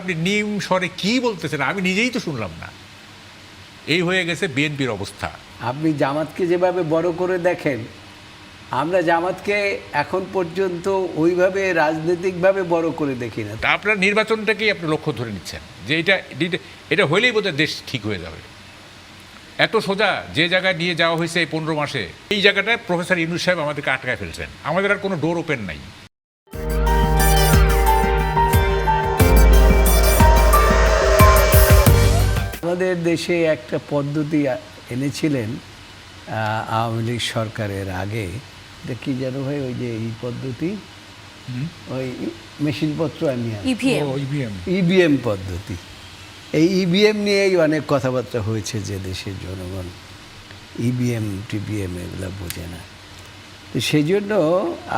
আপনি নিম স্বরে কি বলতেছেন আমি নিজেই তো শুনলাম না। এই হয়ে গেছে বিএনপির অবস্থা। আপনি জামাতকে যেভাবে বড় করে দেখেন, আমরা জামাতকে এখন পর্যন্ত ওইভাবে রাজনৈতিকভাবে বড় করে দেখি না। তা আপনার নির্বাচনটাকেই আপনি লক্ষ্য ধরে নিচ্ছেন যে এটা হইলেই বোধহয় দেশ ঠিক হয়ে যাবে। এত সোজা যে জায়গায় নিয়ে যাওয়া হয়েছে এই 15 মাসে, এই জায়গাটায় প্রফেসর ইউনূস সাহেব আমাদেরকে আটকায় ফেলছেন। আমাদের আর কোনো ডোর ওপেন নাই। আমাদের দেশে একটা পদ্ধতি এনেছিলেন আওয়ামী লীগ সরকারের আগে। এটা কি যেন ভাই, ওই যে এই পদ্ধতি, ওই মেশিনপত্র আনিয়া ইভিএম পদ্ধতি। এই ইভিএম নিয়েই অনেক কথাবার্তা হয়েছে যে দেশের জনগণ টিভিএম এগুলো বোঝে না। তো সেই জন্য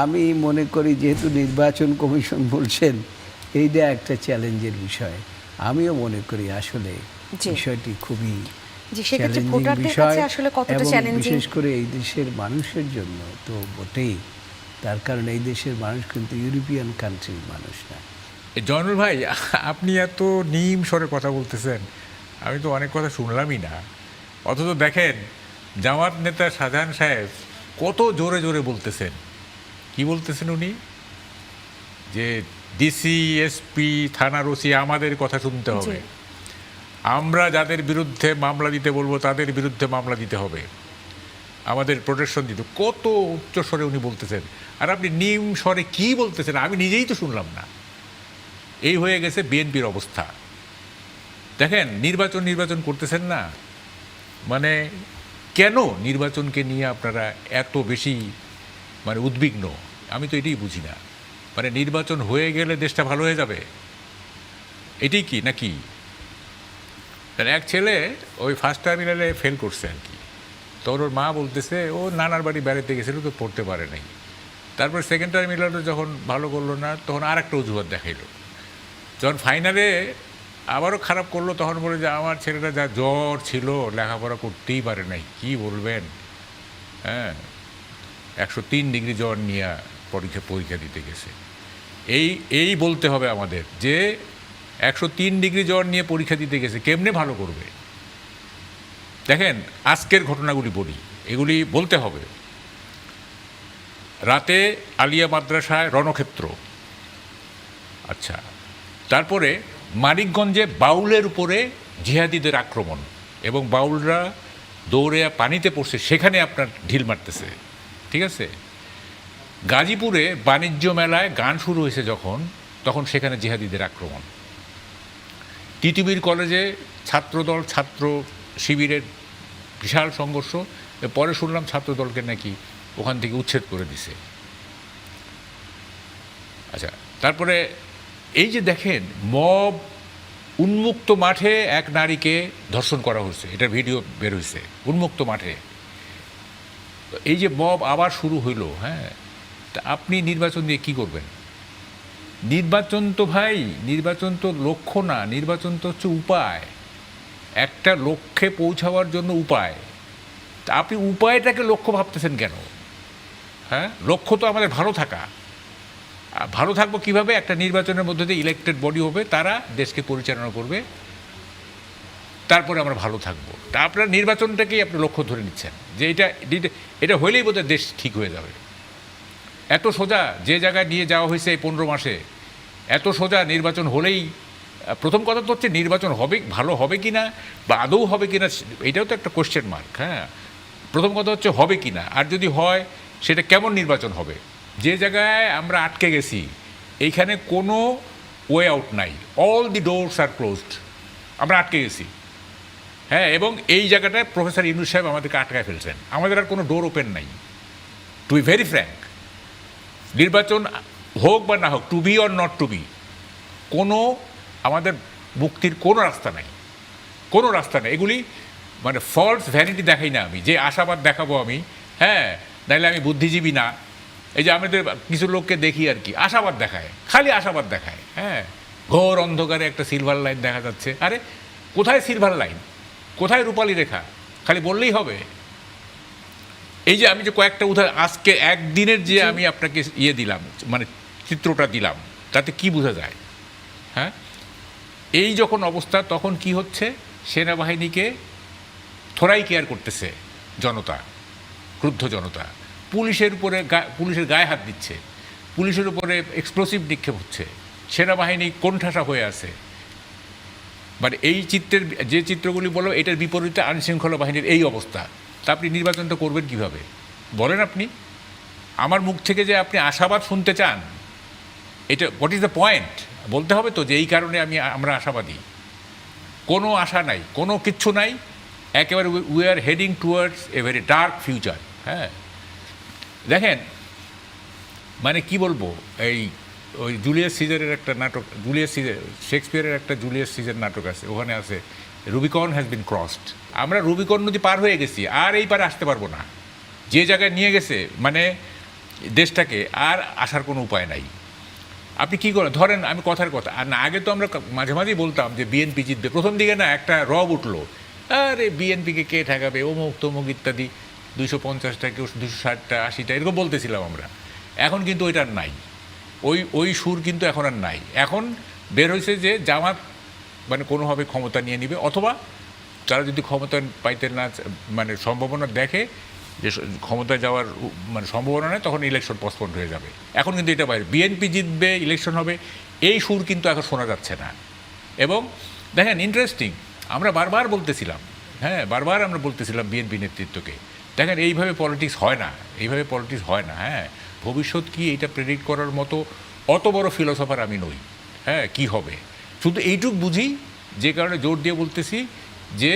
আমি মনে করি, যেহেতু নির্বাচন কমিশন বলছেন এইটা একটা চ্যালেঞ্জের বিষয়, আমিও মনে করি আসলে বিষয়টি খুবই চ্যালেঞ্জিং বিষয়, এবং বিশেষ করে এই দেশের মানুষের জন্য তো বটেই। তার কারণ এই দেশের মানুষ কিন্তু ইউরোপিয়ান কান্ট্রির মানুষ না। জয়নুল ভাই, আপনি এত নিম স্বরে কথা বলতেছেন, আমি তো অনেক কথা শুনলামই না। অথচ দেখেন জামাত নেতা শাহজাহান সাহেব কত জোরে জোরে বলতেছেন। কি বলতেছেন উনি? যে ডিসি, এসপি, থানার ওসি আমাদের কথা শুনতে হবে, আমরা যাদের বিরুদ্ধে মামলা দিতে বলবো তাদের বিরুদ্ধে মামলা দিতে হবে, আমাদের প্রোটেকশন দিতে। কত উচ্চ স্বরে উনি বলতেছেন, আর আপনি নিম স্বরে কি বলতেছেন আমি নিজেই তো শুনলাম না। এই হয়ে গেছে বিএনপির অবস্থা। দেখেন নির্বাচন করতেছেন না, মানে কেন নির্বাচনকে নিয়ে আপনারা এত বেশি উদ্বিগ্ন? আমি তো এটাই বুঝি না। মানে নির্বাচন হয়ে গেলে দেশটা ভালো হয়ে যাবে, এটাই কি নাকি? এক ছেলে ওই ফার্স্ট টার্মিনালে ফেল করছে আর কি, তো ওর মা বলতেছে ও নানার বাড়ি বেড়াতে গেছিল তো পড়তে পারে নাই। তারপর সেকেন্ড টার্মিনালে যখন ভালো করলো না, তখন আর একটা অজুহাত দেখাইলো। যখন ফাইনালে আবারও খারাপ করলো, তখন বলে যে আমার ছেলেটা যা জ্বর ছিল লেখাপড়া করতেই পারে নাই। কি বলবেন? হ্যাঁ, 103 ডিগ্রি জ্বর নিয়ে পরীক্ষা দিতে গেছে। এই বলতে হবে আমাদের যে 103 ডিগ্রি জ্বর নিয়ে পরীক্ষা দিতে গেছে, কেমনে ভালো করবে? দেখেন আজকের ঘটনাগুলি বলি, এগুলি বলতে হবে। রাতে আলিয়া মাদ্রাসায় রণক্ষেত্র, আচ্ছা, তারপরে মানিকগঞ্জে বাউলের উপরে জিহাদিদের আক্রমণ, এবং বাউলরা দৌড়ে পানিতে পড়ছে, সেখানে আপনার ঢিল মারতেছে, ঠিক আছে। গাজীপুরে বাণিজ্য মেলায় গান শুরু হয়েছে তখন সেখানে জিহাদিদের আক্রমণ। তিতুমির কলেজে ছাত্রদল ছাত্র শিবিরের বিশাল সংঘর্ষ, পরে শুনলাম ছাত্রদলকে নাকি ওখান থেকে উচ্ছেদ করে দিছে। আচ্ছা, তারপরে এই যে দেখেন মব, উন্মুক্ত মাঠে এক নারীকে ধর্ষণ করা হয়েছে, এটার ভিডিও বের হয়েছে উন্মুক্ত মাঠে। এই যে মব আবার শুরু হইল, হ্যাঁ, তা আপনি নির্বাচন দিয়ে কি করবেন? নির্বাচন তো ভাই, নির্বাচন তো লক্ষ্য না, নির্বাচন তো হচ্ছে উপায়, একটা লক্ষ্যে পৌঁছাবার জন্য উপায়। তা আপনি উপায়টাকে লক্ষ্য ভাবতেছেন কেন? হ্যাঁ, লক্ষ্য তো আমাদের ভালো থাকা। ভালো থাকবো কিভাবে? একটা নির্বাচনের মধ্যে দিয়ে ইলেক্টেড বডি হবে, তারা দেশকে পরিচালনা করবে, তারপরে আমরা ভালো থাকবো। তা আপনার নির্বাচনটাকেই আপনি লক্ষ্য ধরে নিচ্ছেন যে এটা হইলেই বোধহয় দেশ ঠিক হয়ে যাবে। এত সোজা যে জায়গায় নিয়ে যাওয়া হয়েছে এই 15 মাসে, এত সোজা নির্বাচন হলেই, প্রথম কথা তো হচ্ছে নির্বাচন হবে, ভালো হবে কি না বা আদৌ হবে কি না, এটাও তো একটা কোয়েশ্চেন মার্ক। হ্যাঁ, প্রথম কথা হচ্ছে হবে কি না, আর যদি হয় সেটা কেমন নির্বাচন হবে। যে জায়গায় আমরা আটকে গেছি এইখানে কোনো ওয়ে আউট নাই, all the doors are closed, আমরা আটকে গেছি। হ্যাঁ, এবং এই জায়গাটায় প্রফেসর ইউনূস সাহেব আমাদেরকে আটকায় ফেলছেন। আমাদের আর কোনো ডোর ওপেন নাই। টু বি ভেরি ফ্র্যাঙ্ক, নির্বাচন হোক বা না হোক, to be or not to be, আমাদের মুক্তির কোনো রাস্তা নাই, কোনো রাস্তা নেই। এগুলি ফলস ভ্যানিটি দেখাই না আমি, যে আশাবাদ দেখাবো আমি, হ্যাঁ, নাহলে আমি বুদ্ধিজীবী না। এই যে আমাদের কিছু লোককে দেখি আর কি, আশাবাদ দেখায়, খালি আশাবাদ দেখায়। হ্যাঁ, ঘোর অন্ধকারে একটা সিলভার লাইন দেখা যাচ্ছে। আরে কোথায় সিলভার লাইন, কোথায় রূপালী রেখা? খালি বললেই হবে? এই যে আমি যে কয়েকটা উদাহরণ, আজকে একদিনের যে আমি আপনাকে দিলাম, চিত্রটা দিলাম, তাতে কি বোঝা যায়? হ্যাঁ, এই যখন অবস্থা, তখন কি হচ্ছে, সেনাবাহিনীকে থোড়াই কেয়ার করতেছে জনতা, ক্রুদ্ধ জনতা। পুলিশের গায়ে হাত দিচ্ছে, পুলিশের উপরে এক্সপ্লোসিভ নিক্ষেপ হচ্ছে, সেনাবাহিনী কোণঠাসা হয়ে আছে। মানে এই যে চিত্রগুলি বলো, এটার বিপরীতে আইনশৃঙ্খলা বাহিনীর এই অবস্থা। তা আপনি নির্বাচনটা করবেন কিভাবে বলেন? আপনি আমার মুখ থেকে যে আপনি আশাবাদ শুনতে চান, এটা হোয়াট ইজ দ্য পয়েন্ট? বলতে হবে তো যে এই কারণে আমরা আশাবাদী। কোনো আশা নাই, কোনো কিচ্ছু নাই, একেবারে we are heading towards a very dark future. হ্যাঁ, দেখেন, মানে কি বলবো, ওই জুলিয়াস সিজারের একটা নাটক, শেক্সপিয়ারের একটা জুলিয়াস সিজার নাটক আছে, ওখানে আছে রুবিকন হ্যাজ বিন ক্রসড। আমরা রুবিকন নদী পার হয়ে গেছি, আর এই পারে আসতে পারবো না। যে জায়গায় নিয়ে গেছে মানে দেশটাকে, আর আসার কোনো উপায় নাই। আপনি কী করেন, ধরেন আমি কথার কথা, আর না আগে তো আমরা মাঝে মাঝেই বলতাম যে বিএনপি জিতবে। প্রথম দিকে না একটা রব উঠলো, আরে বিএনপিকে কে ঠেকাবে, অমুক তমুক ইত্যাদি, 250টা কেউ 260টা 80টা এরকম বলতেছিলাম আমরা। এখন কিন্তু ওইটা নাই, ওই সুর কিন্তু এখন আর নাই। এখন বের হয়েছে যে জামাত মানে কোনোভাবে ক্ষমতা নিয়ে নিবে, অথবা তারা যদি ক্ষমতা পাইতে না মানে সম্ভাবনা দেখে যে ক্ষমতায় যাওয়ার মানে সম্ভাবনা নেই, তখন ইলেকশন পোস্টপোন্ড হয়ে যাবে। এখন কিন্তু এটা বাইরে, বিএনপি জিতবে, ইলেকশন হবে, এই সুর কিন্তু এখন শোনা যাচ্ছে না। এবং দেখেন ইন্টারেস্টিং, আমরা বারবার বলতেছিলাম, হ্যাঁ বারবার আমরা বলতেছিলাম বিএনপি নেতৃত্বকে, দেখেন এইভাবে পলিটিক্স হয় না, এইভাবে পলিটিক্স হয় না। হ্যাঁ, ভবিষ্যৎ কি এটা প্রেডিক্ট করার মতো অত বড় ফিলোসফার আমি নই। হ্যাঁ, কি হবে শুধু এইটুক বুঝি, যে কারণে জোর দিয়ে বলতেছি যে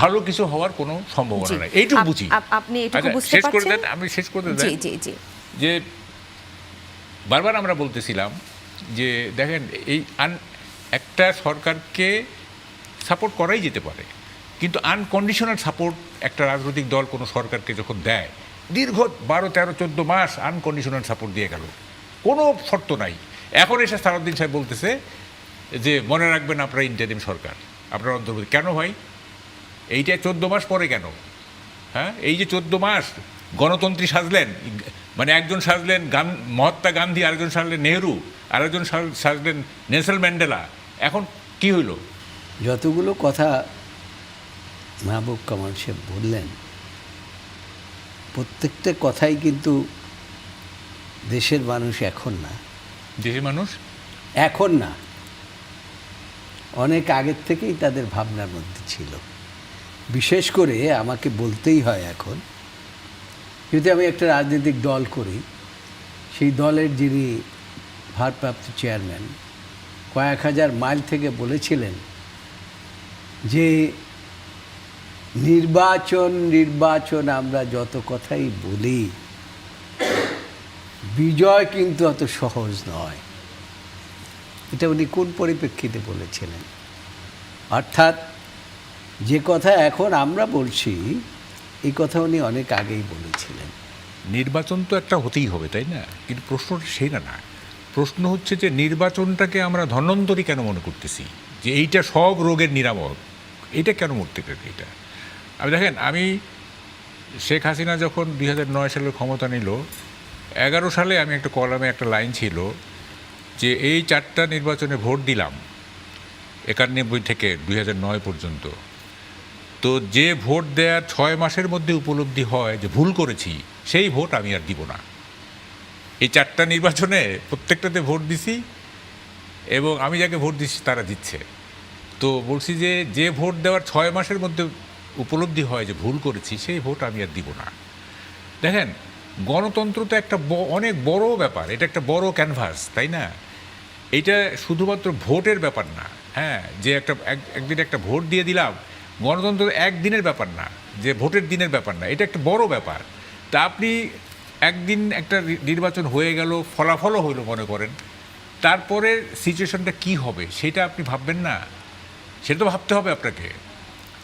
ভালো কিছু হওয়ার কোনো সম্ভাবনা নেই, এইটুকু বুঝি। আপনি এটুকু বুঝতে শেষ করে পারছেন? দেন, আমি শেষ করে দেন। জি জি জি। যে বারবার আমরা বলতেছিলাম যে দেখেন একটা সরকারকে সাপোর্ট করাই যেতে পারে, কিন্তু আনকন্ডিশনাল সাপোর্ট একটা রাজনৈতিক দল কোনো সরকারকে যখন দেয়, দীর্ঘ 12, 13, 14 মাস আনকন্ডিশনাল সাপোর্ট দিয়ে গেল, কোনো শর্ত নাই। এখন এসে সালাউদ্দিন সাহেব বলতেছে যে মনে রাখবেন আপনারা ইন্টারিম সরকার, আপনারা অন্তর্বর্তী। কেন ভাই, এইটা 14 মাস পরে কেন? হ্যাঁ, এই যে 14 মাস গণতন্ত্রী সাজলেন, মানে একজন সাজলেন মহাত্মা গান্ধী, আরেকজন সাজলেন নেহরু, আরেকজন সাজলেন নেলসন ম্যান্ডেলা, এখন কি হইল? যতগুলো কথা মাহবুব কামাল সাহেব বললেন, প্রত্যেকটা কথাই কিন্তু দেশের মানুষ এখন না, দেশের মানুষ এখন না, অনেক আগের থেকেই তাদের ভাবনার মধ্যে ছিল। বিশেষ করে আমাকে বলতেই হয় এখন, যদি আমি একটা রাজনৈতিক দল করি, সেই দলের যিনি ভারপ্রাপ্ত চেয়ারম্যান কয়েক হাজার মাইল থেকে বলেছিলেন যে নির্বাচন আমরা যত কথাই বলি, বিজয় কিন্তু অত সহজ নয়। এটা উনি কোন পরিপ্রেক্ষিতে বলেছিলেন? অর্থাৎ যে কথা এখন আমরা বলছি, এই কথা উনি অনেক আগেই বলেছিলেন। নির্বাচন তো একটা হতেই হবে, তাই না? কিন্তু প্রশ্নটা সেই না। প্রশ্ন হচ্ছে যে নির্বাচনটাকে আমরা ধন্বন্তরী কেন মনে করতেছি, যে এইটা সব রোগের নিরাময়, এইটা কেন মরতে পারে? এটা আমি দেখেন, আমি শেখ হাসিনা যখন 2009 সালে ক্ষমতা নিল, 11 সালে আমি একটা কলামে একটা লাইন ছিল যে এই 4টা নির্বাচনে ভোট দিলাম 91 থেকে 2009 পর্যন্ত, তো যে ভোট দেওয়ার 6 মাসের মধ্যে উপলব্ধি হয় যে ভুল করেছি, সেই ভোট আমি আর দিব না। এই 4টা নির্বাচনে প্রত্যেকটাতে ভোট দিছি, এবং আমি যাকে ভোট দিচ্ছি তারা জিতছে। তো বলছি যে ভোট দেওয়ার 6 মাসের মধ্যে উপলব্ধি হয় যে ভুল করেছি, সেই ভোট আমি আর দিব না। দেখেন, গণতন্ত্র তো একটা অনেক বড় ব্যাপার, এটা একটা বড় ক্যানভাস, তাই না? এটা শুধুমাত্র ভোটের ব্যাপার না। হ্যাঁ, যে একদিন একটা ভোট দিয়ে দিলাম, গণতন্ত্র একদিনের ব্যাপার না, যে ভোটের দিনের ব্যাপার না, এটা একটা বড় ব্যাপার। তা আপনি একদিন একটা নির্বাচন হয়ে গেল, ফলাফলও হইল মনে করেন, তারপরে সিচুয়েশনটা কি হবে সেটা আপনি ভাববেন না? সেটা তো ভাবতে হবে আপনাকে।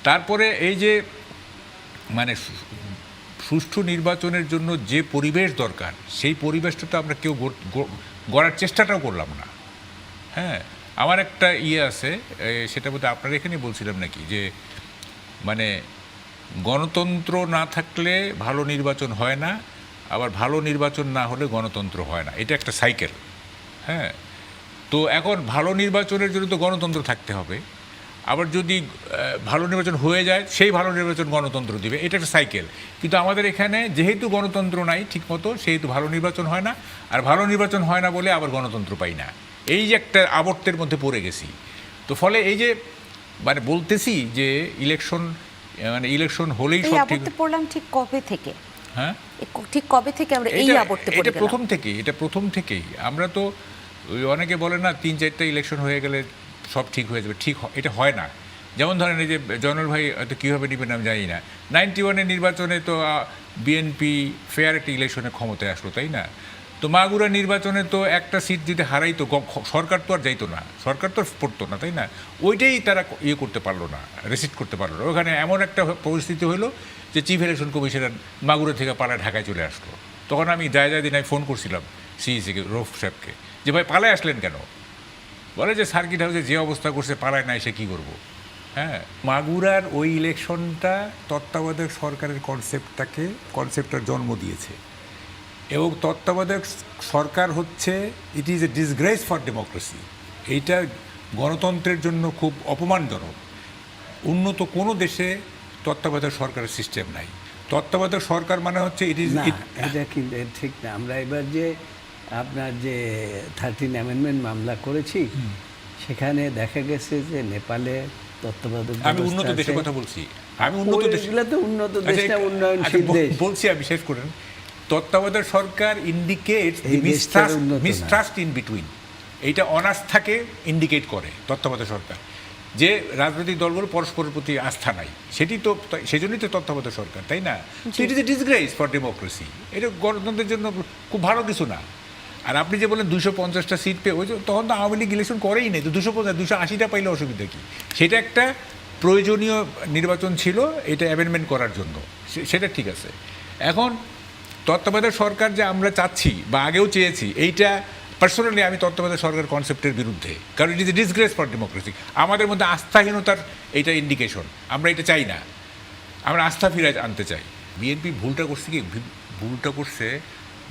তারপরে এই যে মানে সুষ্ঠু নির্বাচনের জন্য যে পরিবেশ দরকার, সেই পরিবেশটা তো আমরা কেউ গড়ার চেষ্টাটাও করলাম না। হ্যাঁ, আমার একটা আছে, সেটা বোধহয় আপনার এখানে বলছিলাম নাকি, যে মানে গণতন্ত্র না থাকলে ভালো নির্বাচন হয় না, আবার ভালো নির্বাচন না হলে গণতন্ত্র হয় না, এটা একটা সাইকেল। হ্যাঁ, তো এখন ভালো নির্বাচনের জন্য তো গণতন্ত্র থাকতে হবে, আবার যদি ভালো নির্বাচন হয়ে যায় সেই ভালো নির্বাচন গণতন্ত্র দিবে, এটা একটা সাইকেল। কিন্তু আমাদের এখানে যেহেতু গণতন্ত্র নাই ঠিকমতো, সেহেতু ভালো নির্বাচন হয় না, আর ভালো নির্বাচন হয় না বলে আবার গণতন্ত্র পাই না। এই যে একটা আবর্তের মধ্যে পড়ে গেছি। তো ফলে এই যে মানে বলতেছি যে ইলেকশন হলেই এই সব ঠিক। আবর্তে পড়লাম ঠিক কবে থেকে? হ্যাঁ, ঠিক কবে থেকে আমরা এই আবর্তে পড়ে এটা গেলাম? প্রথম থেকেই আমরা তো ওই অনেকে বলে না 3-4টা ইলেকশন হয়ে গেলে সব ঠিক হয়ে যাবে, এটা হয় না। যেমন ধরেন এই যে জয়নুল ভাই হয়তো কীভাবে নেবেন আমি জানি না, 91-এর নির্বাচনে তো বিএনপি ফেয়ার একটা ইলেকশনে ক্ষমতায় আসলো, তাই না? তো মাগুরা নির্বাচনে তো একটা সিট যদি হারাইতো সরকার তো আর যাইতো না, সরকার তো পড়তো না, তাই না? ওইটাই তারা করতে পারলো না, রেসিস্ট করতে পারলো না। ওখানে এমন একটা পরিস্থিতি হলো যে চিফ ইলেকশন কমিশনার মাগুরা থেকে পালায় ঢাকায় চলে আসলো। তখন আমি যায় দিন আমি ফোন করছিলাম সিইসিকে, রৌফ সাহেবকে, যে ভাই পালায় আসলেন কেন? বলে যে সার্কিট হাউসে যে অবস্থা করছে পালায় না এসে কী করবো। হ্যাঁ, মাগুরার ওই ইলেকশনটা তত্ত্বাবধায়ক সরকারের কনসেপ্টটার জন্ম দিয়েছে, এবং তত্ত্বাবধায়ক সরকার হচ্ছে it is a disgrace for democracy. এইটা গণতন্ত্রের জন্য খুব অপমানজনক। উন্নত কোনো দেশে তত্ত্বাবধায়ক সরকারের সিস্টেম নাই। তত্ত্বাবধায়ক সরকার মানে হচ্ছে না, এটা কিন্তু ঠিক না। আমরা এবার যে আপনার যে 13 অ্যামেন্ডমেন্ট মামলা করেছি, সেখানে দেখা গেছে যে নেপালে তত্ত্বাবধায়ক আমি উন্নত দেশের কথা বলছি, আমি উন্নত দেশ, এগুলো তো উন্নত দেশ না, উন্নয়নশীল দেশ বলছি আমি, শেষ করেন। তত্ত্বাবধায়ক সরকার ইন্ডিকেটস মিসট্রাস্ট ইন বিটুইন, এইটা অনাস্থাকে ইন্ডিকেট করে তত্ত্বাবধায়ক সরকার, যে রাজনৈতিক দলগুলো পরস্পরের প্রতি আস্থা নাই, সেজন্যই তো তত্ত্বাবধায়ক সরকার, তাই না? তো it is a disgrace for democracy, এটা গণতন্ত্রের জন্য খুব ভালো কিছু না। আর আপনি যে বলেন 250টা সিট পেয়ে, ওই তখন তো আওয়ামী লীগ ইলেকশন করেই নেই, তো 280টা পাইলে অসুবিধা কী? সেটা একটা প্রয়োজনীয় নির্বাচন ছিল এটা অ্যামেন্ডমেন্ট করার জন্য, সেটা ঠিক আছে। এখন তত্ত্বাবধায়ক সরকার যে আমরা চাচ্ছি বা আগেও চেয়েছি, এইটা পার্সোনালি আমি তত্ত্বাবধায়ক সরকার কনসেপ্টের বিরুদ্ধে, কারণ it is a disgrace for democracy. আমাদের মধ্যে আস্থাহীনতার এইটা ইন্ডিকেশন, আমরা এটা চাই না, আমরা আস্থা ফিরে আনতে চাই। বিএনপি ভুলটা করছে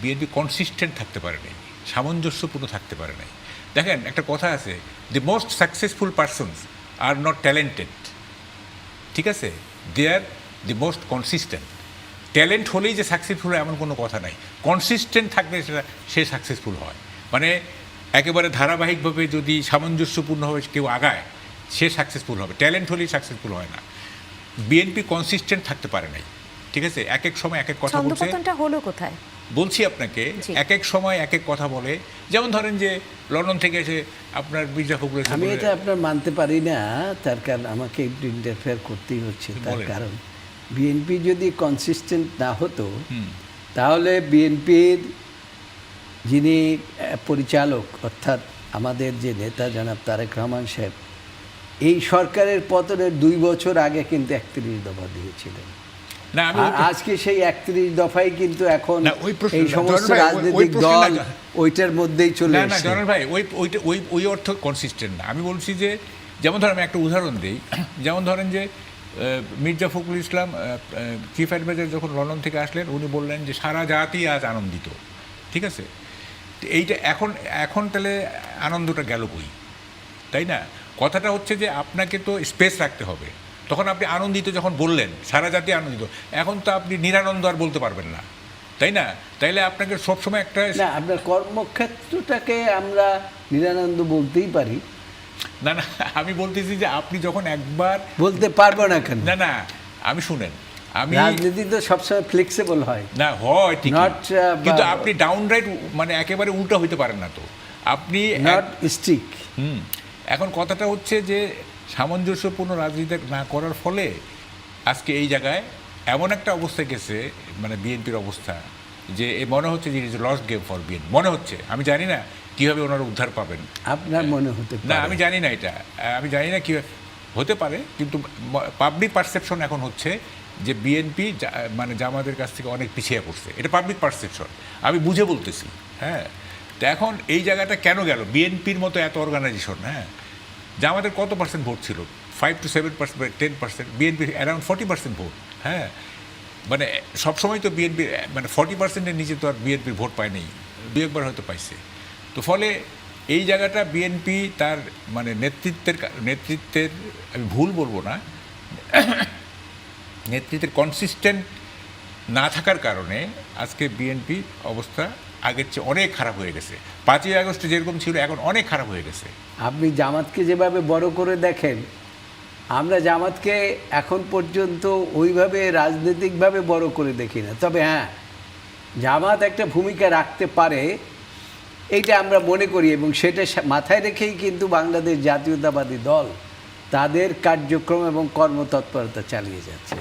বিএনপি কনসিস্টেন্ট থাকতে পারে নাই, সামঞ্জস্যপূর্ণ থাকতে পারে নাই। দেখেন, একটা কথা আছে, the most successful persons are not talented, ঠিক আছে, দে আর দি মোস্ট কনসিস্টেন্ট। ট্যালেন্ট হলেই যে সাকসেসফুল এমন কোনো কথা নাই, কনসিস্টেন্ট থাকলে সে সাকসেসফুল হয়। মানে একেবারে ধারাবাহিকভাবে যদি সামঞ্জস্যপূর্ণভাবে কেউ আগায়, সে সাকসেসফুল হবে, ট্যালেন্ট হলেই সাকসেসফুল হয় না। বিএনপি কনসিস্টেন্ট থাকতে পারে নাই, ঠিক আছে, এক এক সময় এক এক কথা বলছে। ছন্দপতনটা হলো কোথায় বলছি আপনাকে, এক এক সময় এক এক কথা বলে। যেমন ধরেন যে লন্ডন থেকে এসে আপনার মির্জা ফখরুল, আমি এটা আপনার মানতে পারি না, তার কারণ আমাকে একটু ইন্টারফেয়ার করতেই হচ্ছে। তার কারণ বিএনপি যদি কনসিস্টেন্ট না হতো, তাহলে বিএনপির যিনি পরিচালক অর্থাৎ আমাদের যে নেতা জনাব তারেক রহমান সাহেব, এই সরকারের পতনের 2 বছর আগে কিন্তু 31 দফা দিয়েছিলেন। আজকে সেই 31 দফাই কিন্তু এখন এই সমস্ত রাজনৈতিক দল ওইটার মধ্যেই চলে আসছে। জনাল ভাই, ওই অর্থ কনসিস্টেন্ট না। আমি বলছি যে, যেমন ধরেন আমি একটা উদাহরণ দিই, যেমন ধরেন যে মির্জা ফখরুল ইসলাম চিফ অ্যাডভাইজার যখন লন্ডন থেকে আসলেন, উনি বললেন যে সারা জাতি আজ আনন্দিত, ঠিক আছে। এইটা এখন তাহলে আনন্দটা গেল কই, তাই না? কথাটা হচ্ছে যে আপনাকে তো স্পেস রাখতে হবে। তখন আপনি আনন্দিত যখন বললেন, সারা জাতি আনন্দিত, এখন তো আপনি নিরানন্দ আর বলতে পারবেন না, তাই না? তাইলে আপনাকে সবসময় একটা না, আপনার কর্মক্ষেত্রটাকে আমরা নিরানন্দ বলতেই পারি না। আমি বলতেছি যে আপনি যখন একবার বলতে পারবো না কেন? না, আমি শুনেন, আমি রাজনীতি তো সবসময় ফ্লেক্সিবল হয় না, হয় ঠিক, কিন্তু আপনি ডাউনরাইট মানে একেবারে উল্টা হইতে পারেন না। তো আপনি নট স্টিক। এখন কথাটা হচ্ছে যে সামঞ্জস্যপূর্ণ রাজনীতি না করার ফলে আজকে এই জায়গায় এমন একটা অবস্থায় গেছে, মানে বিএনপির অবস্থা, যে মনে হচ্ছে যে লস্ট গেম ফর বিএনপি মনে হচ্ছে। আমি জানি না কীভাবে ওনারা উদ্ধার পাবেন, আপনার মনে হতে না, আমি জানি না, এটা আমি জানি না কী হতে পারে, কিন্তু পাবলিক পারসেপশন এখন হচ্ছে যে বিএনপি মানে জামাতের কাছ থেকে অনেক পিছিয়ে পড়ছে, এটা পাবলিক পারসেপশন, আমি বুঝে বলতেছি। হ্যাঁ, তো এখন এই জায়গাটা কেন গেল? বিএনপির মতো এত অর্গানাইজেশন, হ্যাঁ, জামাতের কত পার্সেন্ট ভোট ছিল? 5 to 7%, 10%, বিএনপি অ্যারাউন্ড 40% ভোট। হ্যাঁ, মানে সবসময় তো বিএনপি মানে 40%-এর নিচে তো আর বিএনপির ভোট পায় নেই, 2-1 বার হয়তো পাইছে। তো ফলে এই জায়গাটা বিএনপি তার মানে নেতৃত্বের আমি ভুল বলবো না, নেতৃত্বের কনসিস্টেন্ট না থাকার কারণে আজকে বিএনপি অবস্থা আগের চেয়ে অনেক খারাপ হয়ে গেছে। 5ই আগস্টে যেরকম ছিল এখন অনেক খারাপ হয়ে গেছে। আপনি জামাতকে যেভাবে বড় করে দেখেন, আমরা জামাতকে এখন পর্যন্ত ওইভাবে রাজনৈতিকভাবে বড় করে দেখি না। তবে হ্যাঁ, জামাত একটা ভূমিকা রাখতে পারে এইটা আমরা মনে করি, এবং সেটা মাথায় রেখেই কিন্তু বাংলাদেশ জাতীয়তাবাদী দল তাদের কার্যক্রম এবং কর্মতৎপরতা চালিয়ে যাচ্ছে।